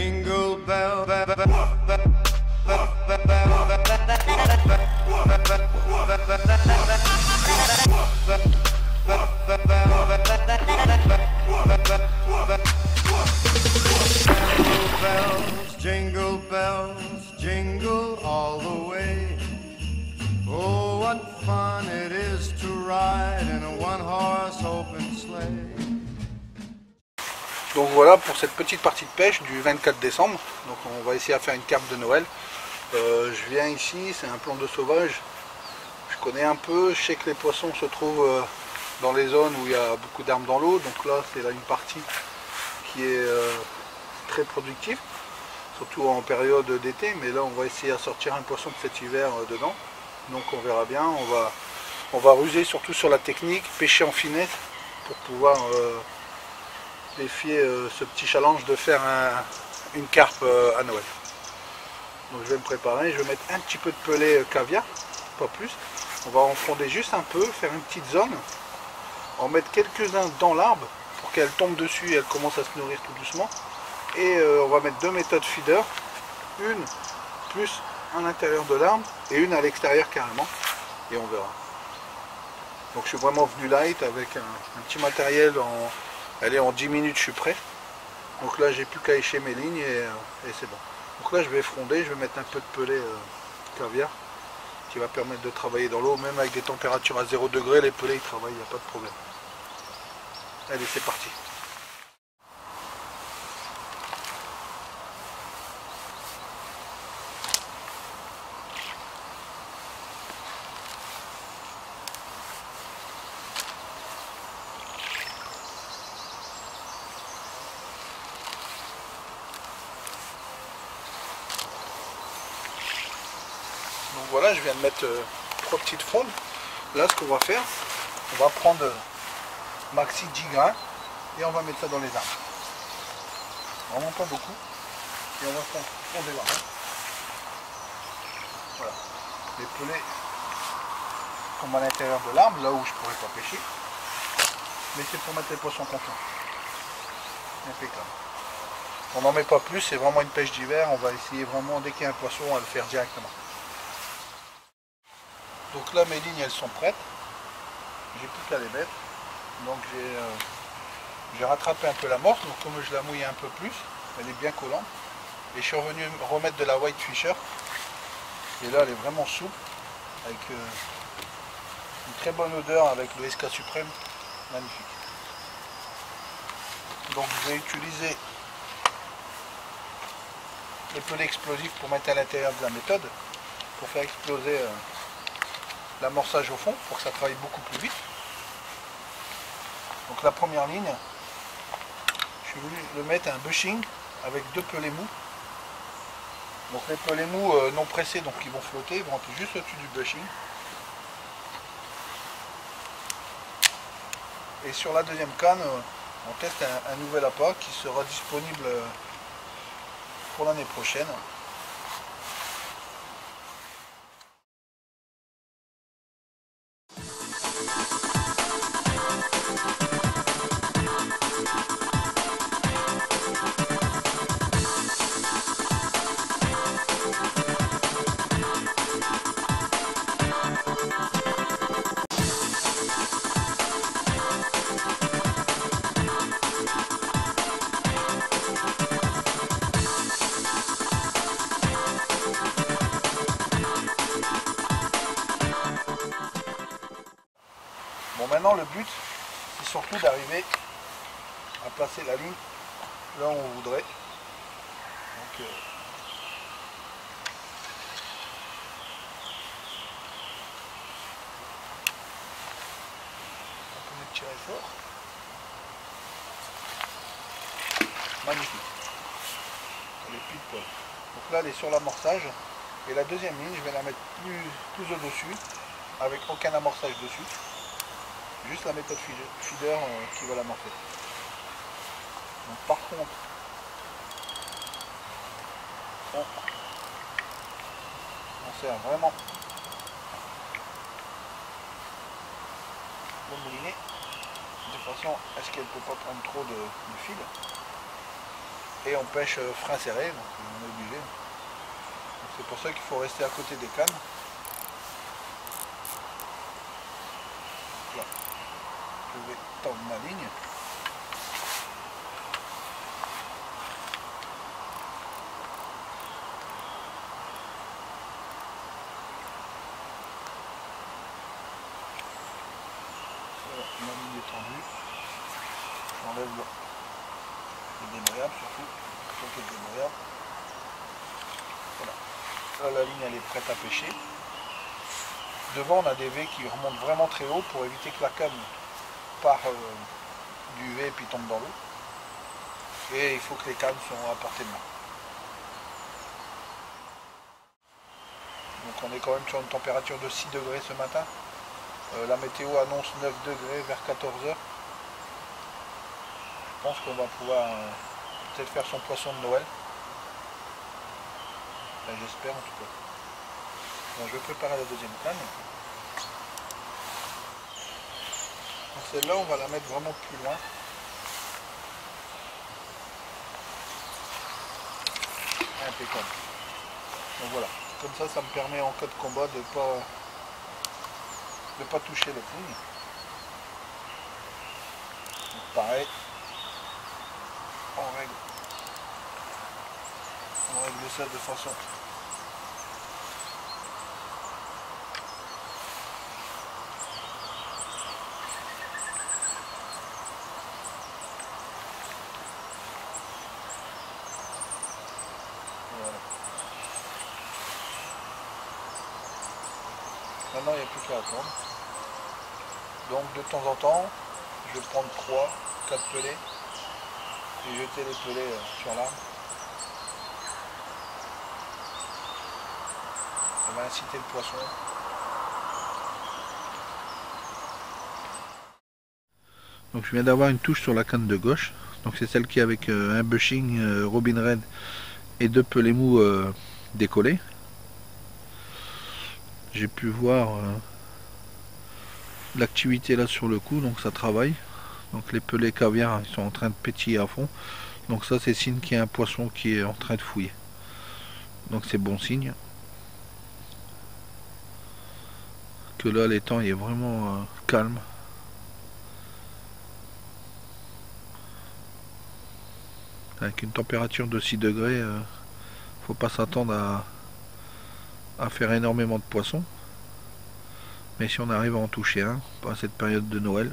Jingle bell, jingle bells, jingle all the way. Oh, what fun it is to ride in a one-horse open sleigh. Donc voilà pour cette petite partie de pêche du 24 décembre. Donc on va essayer à faire une carpe de Noël. Je viens ici, c'est un plan de sauvage. Je connais un peu, je sais que les poissons se trouvent dans les zones où il y a beaucoup d'arbres dans l'eau. Donc là c'est là une partie qui est très productive, surtout en période d'été. Mais là on va essayer à sortir un poisson de cet hiver dedans. Donc on verra bien, on va ruser surtout sur la technique, pêcher en finesse pour pouvoir défier ce petit challenge de faire une carpe à Noël. Donc je vais me préparer, je vais mettre un petit peu de pelé caviar, pas plus. On va en fonder juste un peu, faire une petite zone, en mettre quelques-uns dans l'arbre pour qu'elle tombe dessus et elle commence à se nourrir tout doucement. Et on va mettre 2 méthodes feeder, une plus à l'intérieur de l'arbre et une à l'extérieur carrément, et on verra. Donc je suis vraiment venu light avec un petit matériel allez, en 10 minutes je suis prêt. Donc là j'ai plus qu'à écher mes lignes et c'est bon. Donc là je vais fronder, je vais mettre un peu de pelé caviar qui va permettre de travailler dans l'eau, même avec des températures à 0 degré, les pelés ils travaillent, il n'y a pas de problème. Allez, c'est parti. Donc voilà, je viens de mettre 3 petites frondes. Là, ce qu'on va faire, on va prendre maxi 10 grains et on va mettre ça dans les arbres. Vraiment pas beaucoup. Et on va fonder là. Voilà. Les pelés tombent à l'intérieur de l'arbre, là où je pourrais pas pêcher. Mais c'est pour mettre les poissons confiants. Impeccable. On n'en met pas plus, c'est vraiment une pêche d'hiver. On va essayer vraiment, dès qu'il y a un poisson, à le faire directement. Donc là mes lignes elles sont prêtes, j'ai plus qu'à les mettre. Donc j'ai rattrapé un peu l'amorce, donc comme je la mouille un peu plus, elle est bien collante. Et je suis revenu remettre de la White Fisher. Et là elle est vraiment souple, avec une très bonne odeur avec le SK Suprême, magnifique. Donc je vais utiliser les pelés explosifs pour mettre à l'intérieur de la méthode, pour faire exploser l'amorçage au fond pour que ça travaille beaucoup plus vite. Donc la première ligne, je suis venu le mettre à un bushing avec 2 pelés mous. Donc les pelés mous non pressés, donc ils vont flotter, ils vont être juste au-dessus du bushing. Et sur la deuxième canne, on teste un nouvel appât qui sera disponible pour l'année prochaine. Bon, maintenant le but c'est surtout d'arriver à placer la ligne là où on voudrait. Donc, on peut le tirer fort. Magnifique. Elle est pile poil. Donc là elle est sur l'amorçage. Et la deuxième ligne je vais la mettre plus au-dessus, avec aucun amorçage dessus. Juste la méthode feeder qui va l'amorcer. Donc par contre, on sert vraiment le mouliner de façon à ce qu'elle ne peut pas prendre trop de fil. et on pêche frein serré, donc on est obligé. C'est pour ça qu'il faut rester à côté des cannes. Là, je vais tendre ma ligne. Voilà, ma ligne est tendue. J'enlève le démoyable surtout, le démoyable. Voilà. Là, la ligne elle est prête à pêcher. Devant on a des V qui remontent vraiment très haut pour éviter que la canne part du V et puis tombe dans l'eau. Et il faut que les cannes soient à portée de main. Donc on est quand même sur une température de 6 degrés ce matin. La météo annonce 9 degrés vers 14 h. Je pense qu'on va pouvoir peut-être faire son poisson de Noël. Enfin, j'espère en tout cas. Bon, je vais préparer la deuxième canne. Celle-là, on va la mettre vraiment plus loin. Impeccable. Donc voilà. Comme ça me permet en cas de combat de pas toucher le ligne. Donc pareil. On règle ça de façon voilà. Maintenant il n'y a plus qu'à attendre. Donc de temps en temps je vais prendre 3-4 pelets et jeter les pelets sur l'arbre. Ça va inciter le poisson. Donc je viens d'avoir une touche sur la canne de gauche. Donc c'est celle qui est avec un bushing Robin Red et 2 pelets mous décollés. J'ai pu voir l'activité là sur le coup, donc ça travaille. Donc les pelets caviar ils sont en train de pétiller à fond. Donc ça c'est signe qu'il y a un poisson qui est en train de fouiller. Donc c'est bon signe. Que là l'étang est vraiment calme. Avec une température de 6 degrés, faut pas s'attendre à faire énormément de poissons. Mais si on arrive à en toucher un, pendant cette période de Noël,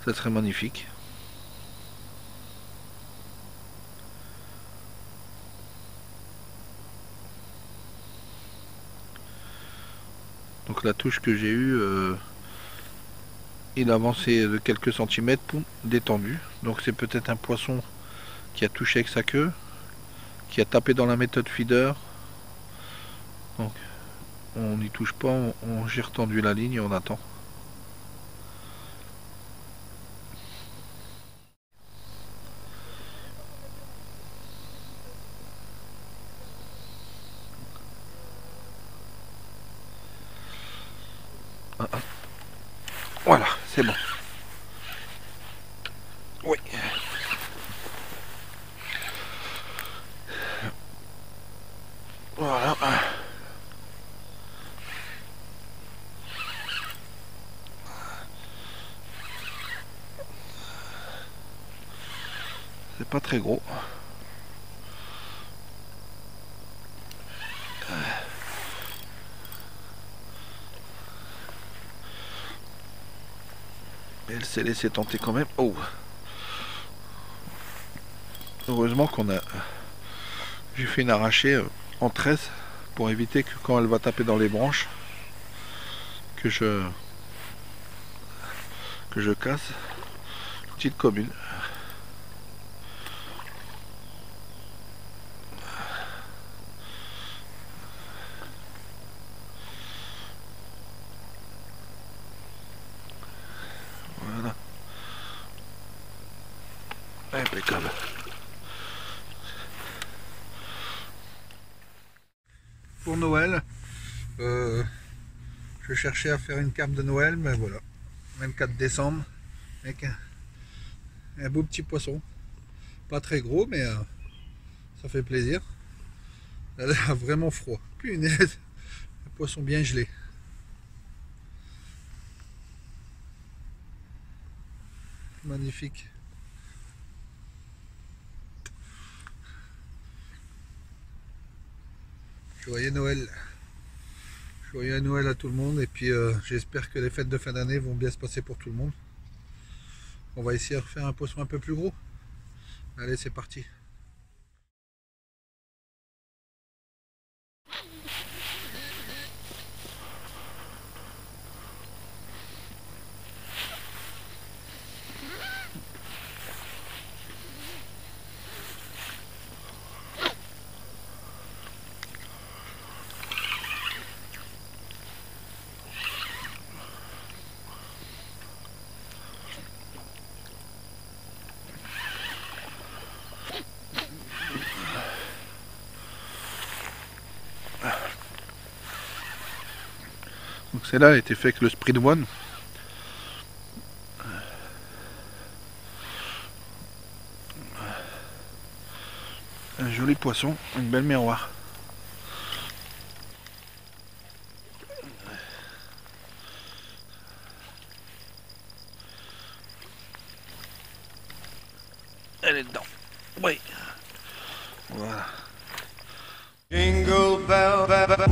ça serait magnifique. Donc la touche que j'ai eue, il a avancé de quelques centimètres, pour détendu. Donc c'est peut-être un poisson qui a touché avec sa queue, qui a tapé dans la méthode feeder. Donc on n'y touche pas, j'ai retendu la ligne et on attend. Voilà, c'est bon. Oui. Voilà. C'est pas très gros. Elle s'est laissée tenter quand même. Oh. Heureusement qu'on a... J'ai fait une arrachée en tresse pour éviter que quand elle va taper dans les branches, que je casse. Petite commune. Voilà. Impeccable. Pour Noël, je cherchais à faire une carpe de Noël, mais voilà, 24 décembre, avec un beau petit poisson. Pas très gros, mais ça fait plaisir. Elle a vraiment froid. Punaise, un poisson bien gelé. Magnifique. Joyeux Noël. Joyeux Noël à tout le monde. Et puis j'espère que les fêtes de fin d'année vont bien se passer pour tout le monde. On va essayer de refaire un poisson un peu plus gros. Allez, c'est parti. Donc celle-là a été faite avec le Speed One. Un joli poisson, une belle miroir. Elle est dedans. Oui. Voilà. Jingle bell, bell, bell,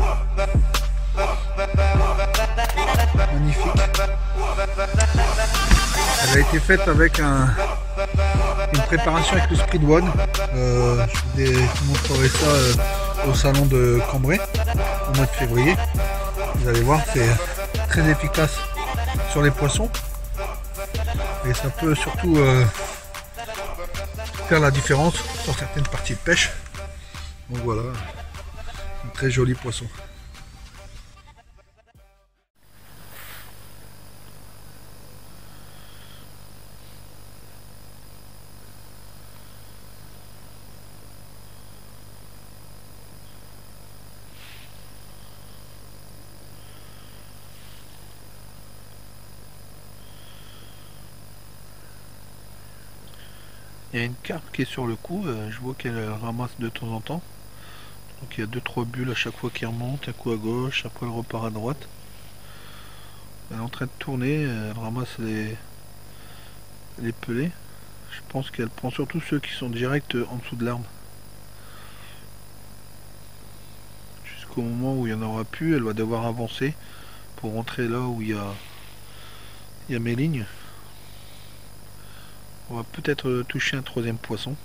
Magnifique. Elle a été faite avec une préparation avec le Speed One. Je vous montrerai ça au salon de Cambrai au mois de février. Vous allez voir, c'est très efficace sur les poissons. Et ça peut surtout faire la différence sur certaines parties de pêche. Donc voilà, un très joli poisson. Il y a une carpe qui est sur le coup, je vois qu'elle ramasse de temps en temps. Donc il y a 2-3 bulles à chaque fois qui remonte, un coup à gauche, après elle repart à droite. Elle est en train de tourner, elle ramasse les pelets. Je pense qu'elle prend surtout ceux qui sont direct en dessous de l'arbre. Jusqu'au moment où il n'y en aura plus, elle va devoir avancer pour rentrer là où il y a mes lignes. On va peut-être toucher un troisième poisson.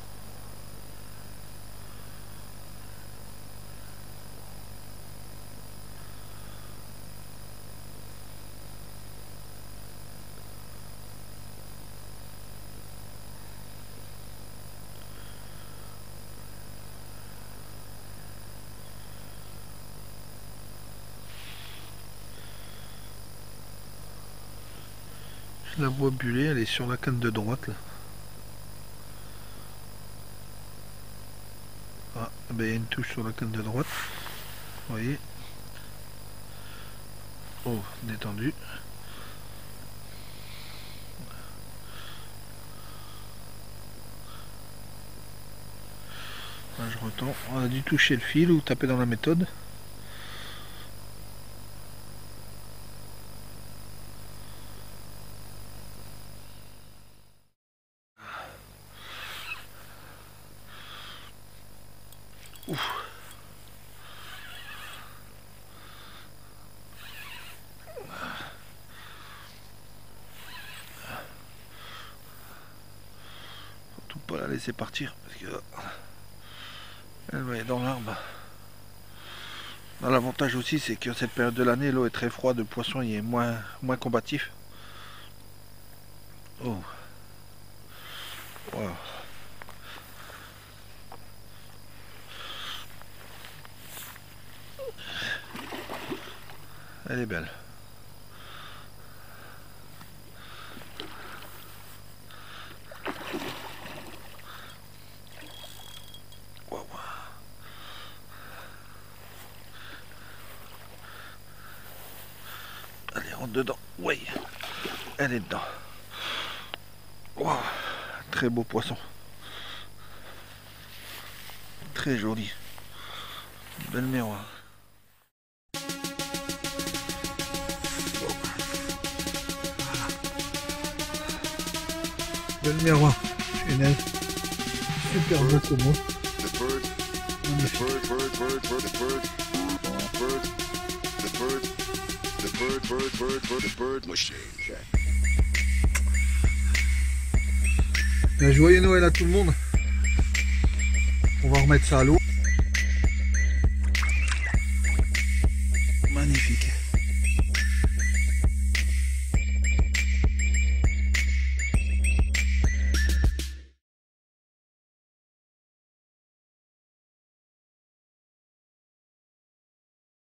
Je la vois buller, elle est sur la canne de droite là. Ah, ben, il y a une touche sur la canne de droite. Vous voyez. Oh, détendu. Là, je retends. On a dû toucher le fil ou taper dans la méthode. Ouf. Surtout pas la laisser partir parce que elle va être dans l'arbre. L'avantage aussi c'est que cette période de l'année l'eau est très froide, le poisson il est moins combatif. Oh. Wow. Elle est belle. Wow. Allez, rentre dedans. Oui, elle est dedans. Wow. Très beau poisson. très joli. Belle miroir. Belle miroir. Une super beau como. Un joyeux Noël à tout le monde. On va remettre ça à l'eau.